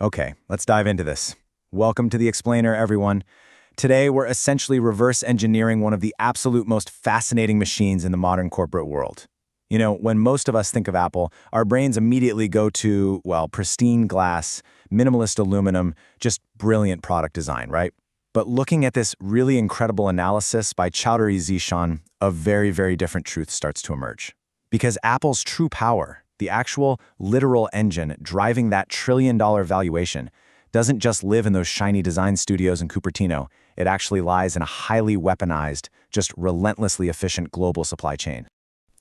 Okay, let's dive into this. Welcome to the Explainer, everyone. Today, we're essentially reverse engineering one of the absolute most fascinating machines in the modern corporate world. You know, when most of us think of Apple, our brains immediately go to, well, pristine glass, minimalist aluminum, just brilliant product design, right? But looking at this really incredible analysis by Chowdhury Zishan, a very, very different truth starts to emerge. Because Apple's true power, the actual literal engine driving that trillion-dollar valuation, doesn't just live in those shiny design studios in Cupertino. It actually lies in a highly weaponized, just relentlessly efficient global supply chain.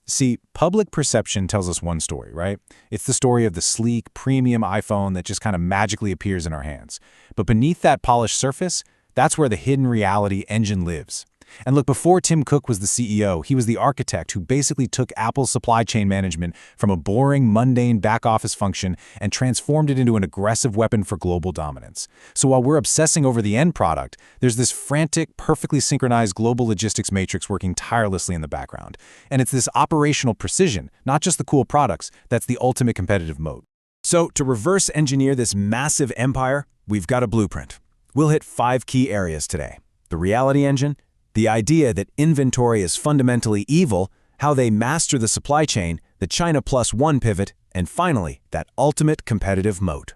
See, public perception tells us one story, right? It's the story of the sleek, premium iPhone that just kind of magically appears in our hands. But beneath that polished surface, that's where the hidden reality engine lives. And look, before Tim Cook was the CEO, he was the architect who basically took Apple's supply chain management from a boring, mundane back-office function and transformed it into an aggressive weapon for global dominance. So while we're obsessing over the end product, there's this frantic, perfectly synchronized global logistics matrix working tirelessly in the background. And it's this operational precision, not just the cool products, that's the ultimate competitive moat. So to reverse engineer this massive empire, we've got a blueprint. We'll hit 5 key areas today: the reality engine, the idea that inventory is fundamentally evil, how they master the supply chain, the China Plus One pivot, and finally, that ultimate competitive moat.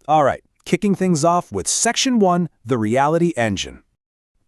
All right, kicking things off with Section 1, the reality engine.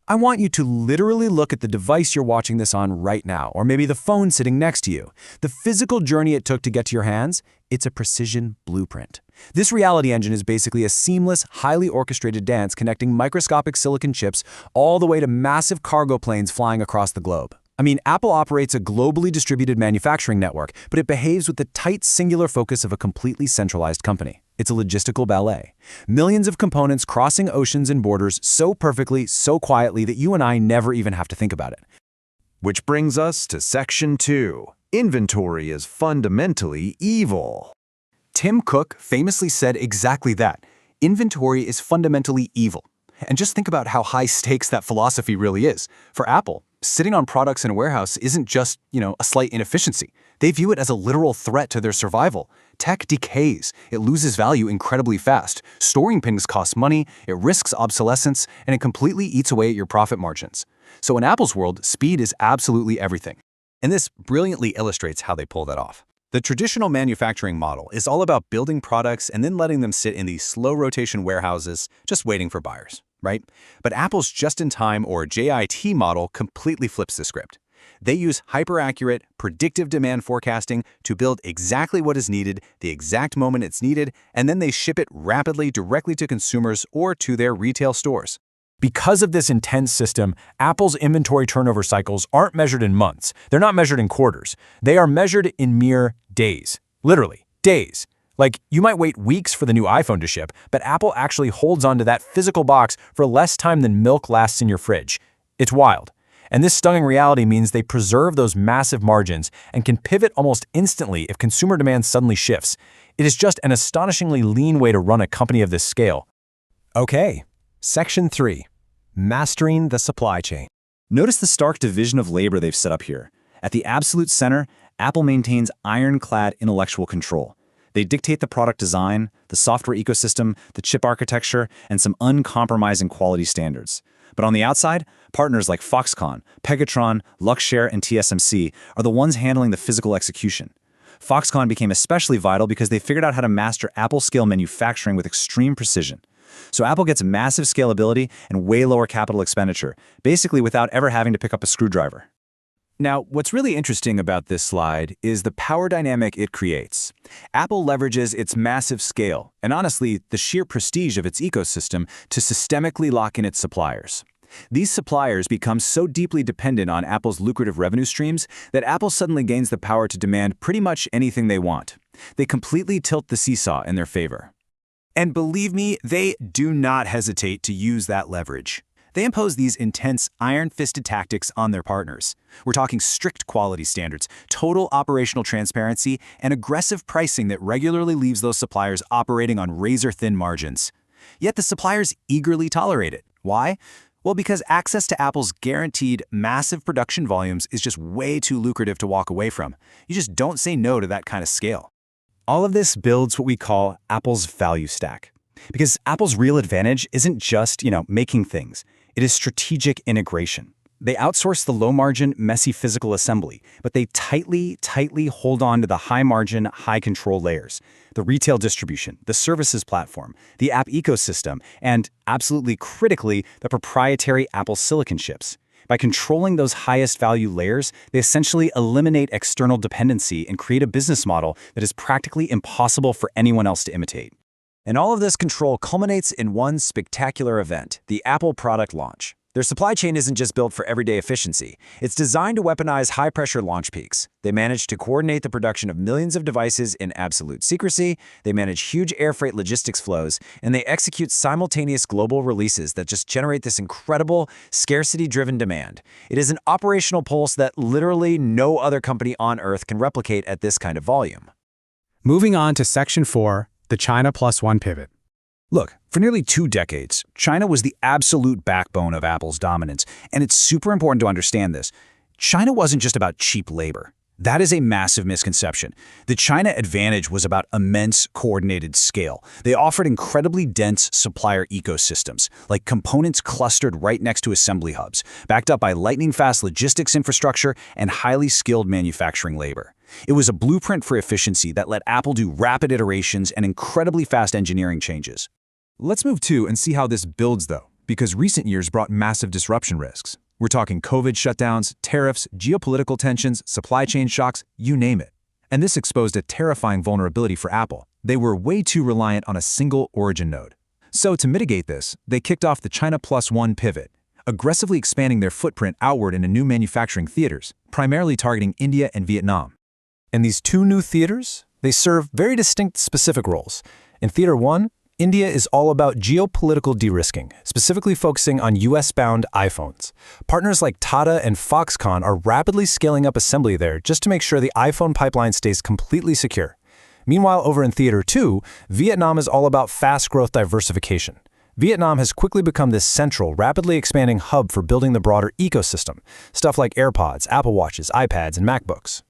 I want you to literally look at the device you're watching this on right now, or maybe the phone sitting next to you. The physical journey it took to get to your hands, it's a precision blueprint. This reality engine is basically a seamless, highly orchestrated dance connecting microscopic silicon chips all the way to massive cargo planes flying across the globe. I mean, Apple operates a globally distributed manufacturing network, but it behaves with the tight, singular focus of a completely centralized company. It's a logistical ballet. Millions of components crossing oceans and borders so perfectly, so quietly that you and I never even have to think about it. Which brings us to Section 2. Inventory is fundamentally evil. Tim Cook famously said exactly that. Inventory is fundamentally evil. And just think about how high stakes that philosophy really is. For Apple, sitting on products in a warehouse isn't just, a slight inefficiency. They view it as a literal threat to their survival. Tech decays. It loses value incredibly fast. Storing things costs money, it risks obsolescence, and it completely eats away at your profit margins. So in Apple's world, speed is absolutely everything. And this brilliantly illustrates how they pull that off. The traditional manufacturing model is all about building products and then letting them sit in these slow rotation warehouses, just waiting for buyers, right? But Apple's just-in-time or JIT model completely flips the script. They use hyper-accurate, predictive demand forecasting to build exactly what is needed, the exact moment it's needed, and then they ship it rapidly directly to consumers or to their retail stores. Because of this intense system, Apple's inventory turnover cycles aren't measured in months. They're not measured in quarters. They are measured in mere days. Literally, days. Like, you might wait weeks for the new iPhone to ship, but Apple actually holds onto that physical box for less time than milk lasts in your fridge. It's wild. And this stunning reality means they preserve those massive margins and can pivot almost instantly if consumer demand suddenly shifts. It is just an astonishingly lean way to run a company of this scale. Okay, Section 3. Mastering the supply chain. Notice the stark division of labor they've set up here. At the absolute center, Apple maintains ironclad intellectual control. They dictate the product design, the software ecosystem, the chip architecture, and some uncompromising quality standards. But on the outside, partners like Foxconn, Pegatron, Luxshare, and TSMC are the ones handling the physical execution. Foxconn became especially vital because they figured out how to master Apple-scale manufacturing with extreme precision. So Apple gets massive scalability and way lower capital expenditure, basically without ever having to pick up a screwdriver. Now, what's really interesting about this slide is the power dynamic it creates. Apple leverages its massive scale, and honestly, the sheer prestige of its ecosystem to systemically lock in its suppliers. These suppliers become so deeply dependent on Apple's lucrative revenue streams that Apple suddenly gains the power to demand pretty much anything they want. They completely tilt the seesaw in their favor. And believe me, they do not hesitate to use that leverage. They impose these intense, iron-fisted tactics on their partners. We're talking strict quality standards, total operational transparency, and aggressive pricing that regularly leaves those suppliers operating on razor-thin margins. Yet the suppliers eagerly tolerate it. Why? Well, because access to Apple's guaranteed massive production volumes is just way too lucrative to walk away from. You just don't say no to that kind of scale. All of this builds what we call Apple's value stack. Because Apple's real advantage isn't just, making things. It is strategic integration. They outsource the low-margin, messy physical assembly, but they tightly hold on to the high-margin, high-control layers. The retail distribution, the services platform, the app ecosystem, and, absolutely critically, the proprietary Apple silicon chips. By controlling those highest-value layers, they essentially eliminate external dependency and create a business model that is practically impossible for anyone else to imitate. And all of this control culminates in one spectacular event, the Apple product launch. Their supply chain isn't just built for everyday efficiency. It's designed to weaponize high-pressure launch peaks. They manage to coordinate the production of millions of devices in absolute secrecy, they manage huge air freight logistics flows, and they execute simultaneous global releases that just generate this incredible, scarcity-driven demand. It is an operational pulse that literally no other company on Earth can replicate at this kind of volume. Moving on to Section 4, the China Plus One pivot. Look, for nearly 2 decades, China was the absolute backbone of Apple's dominance, and it's super important to understand this. China wasn't just about cheap labor. That is a massive misconception. The China advantage was about immense coordinated scale. They offered incredibly dense supplier ecosystems, like components clustered right next to assembly hubs, backed up by lightning-fast logistics infrastructure and highly skilled manufacturing labor. It was a blueprint for efficiency that let Apple do rapid iterations and incredibly fast engineering changes. Let's move to and see how this builds, though, because recent years brought massive disruption risks. We're talking COVID shutdowns, tariffs, geopolitical tensions, supply chain shocks, you name it. And this exposed a terrifying vulnerability for Apple. They were way too reliant on a single origin node. So to mitigate this, they kicked off the China Plus One pivot, aggressively expanding their footprint outward into new manufacturing theaters, primarily targeting India and Vietnam. And these 2 new theaters, they serve very distinct specific roles. In Theater 1, India is all about geopolitical de-risking, specifically focusing on US-bound iPhones. Partners like Tata and Foxconn are rapidly scaling up assembly there just to make sure the iPhone pipeline stays completely secure. Meanwhile, over in Theater 2, Vietnam is all about fast growth diversification. Vietnam has quickly become this central, rapidly expanding hub for building the broader ecosystem, stuff like AirPods, Apple Watches, iPads, and MacBooks.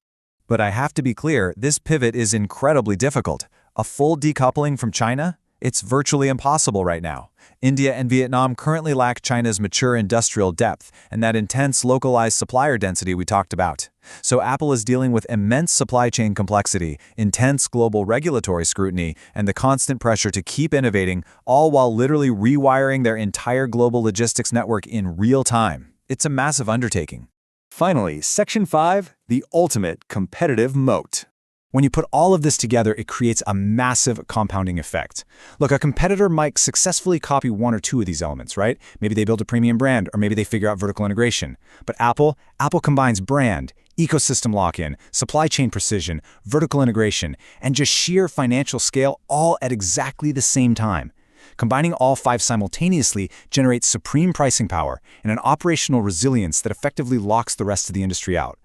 But I have to be clear, this pivot is incredibly difficult. A full decoupling from China? It's virtually impossible right now. India and Vietnam currently lack China's mature industrial depth and that intense localized supplier density we talked about. So Apple is dealing with immense supply chain complexity, intense global regulatory scrutiny, and the constant pressure to keep innovating, all while literally rewiring their entire global logistics network in real time. It's a massive undertaking. Finally, Section 5, the ultimate competitive moat. When you put all of this together, it creates a massive compounding effect. Look, a competitor might successfully copy 1 or 2 of these elements, right? Maybe they build a premium brand, or maybe they figure out vertical integration. But Apple combines brand, ecosystem lock-in, supply chain precision, vertical integration, and just sheer financial scale all at exactly the same time. Combining all 5 simultaneously generates supreme pricing power and an operational resilience that effectively locks the rest of the industry out.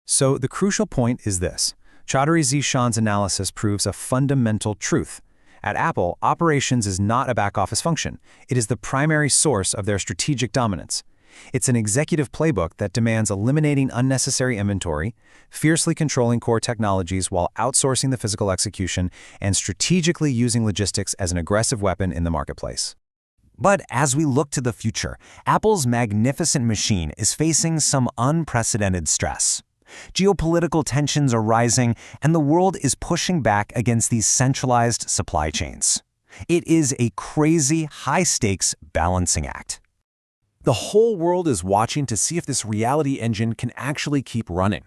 So the crucial point is this. Chaudhary Zishan's analysis proves a fundamental truth. At Apple, operations is not a back-office function. It is the primary source of their strategic dominance. It's an executive playbook that demands eliminating unnecessary inventory, fiercely controlling core technologies while outsourcing the physical execution, and strategically using logistics as an aggressive weapon in the marketplace. But as we look to the future, Apple's magnificent machine is facing some unprecedented stress. Geopolitical tensions are rising, and the world is pushing back against these centralized supply chains. It is a crazy, high-stakes balancing act. The whole world is watching to see if this reality engine can actually keep running.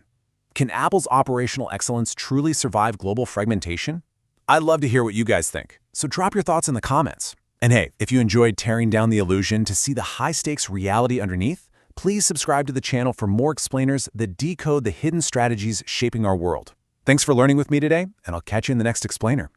Can Apple's operational excellence truly survive global fragmentation? I'd love to hear what you guys think, so drop your thoughts in the comments. And hey, if you enjoyed tearing down the illusion to see the high-stakes reality underneath, please subscribe to the channel for more explainers that decode the hidden strategies shaping our world. Thanks for learning with me today, and I'll catch you in the next explainer.